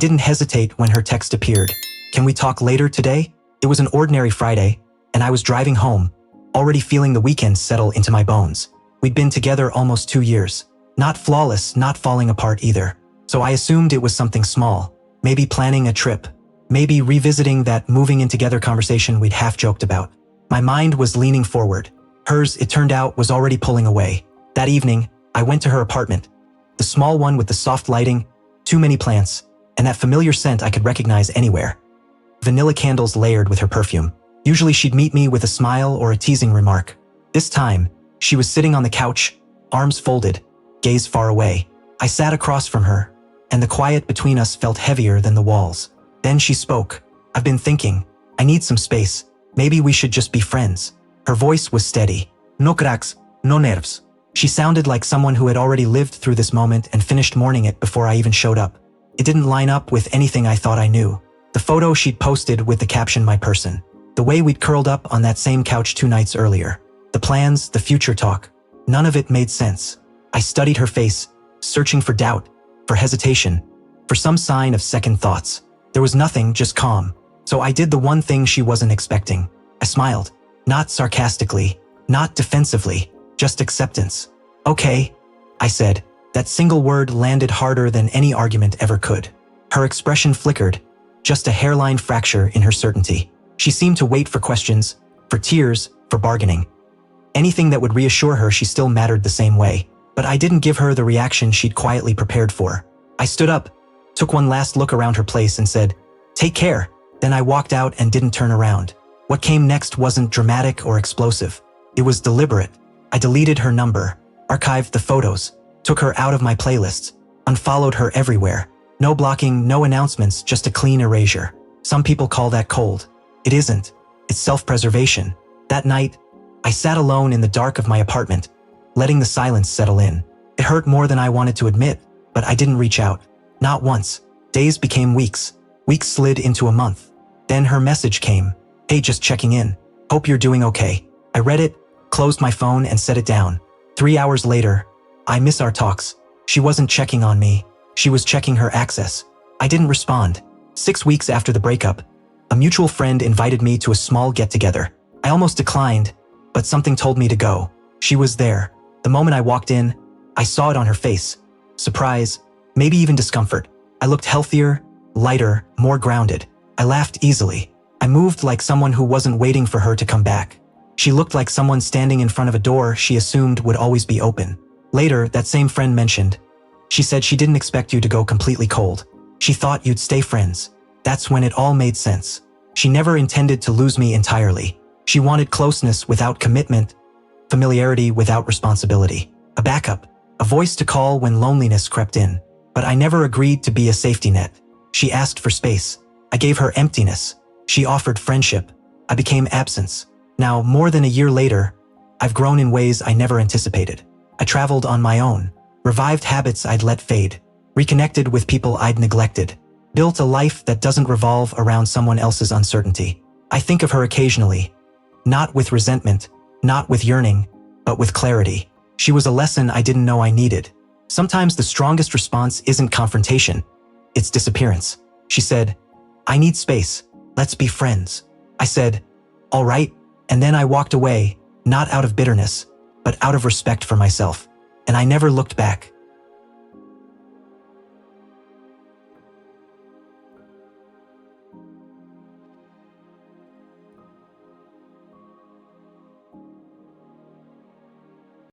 didn't hesitate when her text appeared. "Can we talk later today?" It was an ordinary Friday, and I was driving home, already feeling the weekend settle into my bones. We'd been together almost 2 years. Not flawless, not falling apart either. So I assumed it was something small. Maybe planning a trip. Maybe revisiting that moving in together conversation we'd half-joked about. My mind was leaning forward. Hers, it turned out, was already pulling away. That evening, I went to her apartment. The small one with the soft lighting, too many plants, and that familiar scent I could recognize anywhere. Vanilla candles layered with her perfume. Usually she'd meet me with a smile or a teasing remark. This time, she was sitting on the couch, arms folded, gaze far away. I sat across from her, and the quiet between us felt heavier than the walls. Then she spoke. "I've been thinking. I need some space. Maybe we should just be friends." Her voice was steady. "No cracks, no nerves." She sounded like someone who had already lived through this moment and finished mourning it before I even showed up. It didn't line up with anything I thought I knew. The photo she'd posted with the caption "My person." The way we'd curled up on that same couch 2 nights earlier. The plans, the future talk. None of it made sense. I studied her face, searching for doubt, for hesitation, for some sign of second thoughts. There was nothing, just calm. So I did the one thing she wasn't expecting. I smiled. Not sarcastically, not defensively, just acceptance. "Okay," I said. That single word landed harder than any argument ever could. Her expression flickered, just a hairline fracture in her certainty. She seemed to wait for questions, for tears, for bargaining. Anything that would reassure her she still mattered the same way. But I didn't give her the reaction she'd quietly prepared for. I stood up, took one last look around her place and said, "Take care." Then I walked out and didn't turn around. What came next wasn't dramatic or explosive. It was deliberate. I deleted her number, archived the photos, took her out of my playlists, unfollowed her everywhere. No blocking, no announcements, just a clean erasure. Some people call that cold. It isn't. It's self-preservation. That night, I sat alone in the dark of my apartment, letting the silence settle in. It hurt more than I wanted to admit, but I didn't reach out. Not once. Days became weeks. Weeks slid into a month. Then her message came. "Hey, just checking in. Hope you're doing okay." I read it, closed my phone and set it down. 3 hours later, I miss our talks. She wasn't checking on me. She was checking her access. I didn't respond. 6 weeks after the breakup, a mutual friend invited me to a small get-together. I almost declined, but something told me to go. She was there. The moment I walked in, I saw it on her face. Surprise, maybe even discomfort. I looked healthier, lighter, more grounded. I laughed easily. I moved like someone who wasn't waiting for her to come back. She looked like someone standing in front of a door she assumed would always be open. Later, that same friend mentioned, she said she didn't expect you to go completely cold. She thought you'd stay friends. That's when it all made sense. She never intended to lose me entirely. She wanted closeness without commitment, familiarity without responsibility. A backup, a voice to call when loneliness crept in. But I never agreed to be a safety net. She asked for space. I gave her emptiness. She offered friendship. I became absence. Now, more than a year later, I've grown in ways I never anticipated. I traveled on my own, revived habits I'd let fade, reconnected with people I'd neglected, built a life that doesn't revolve around someone else's uncertainty. I think of her occasionally, not with resentment, not with yearning, but with clarity. She was a lesson I didn't know I needed. Sometimes the strongest response isn't confrontation, it's disappearance. She said, "I need space. Let's be friends." I said, "All right," and then I walked away, not out of bitterness, but out of respect for myself. And I never looked back.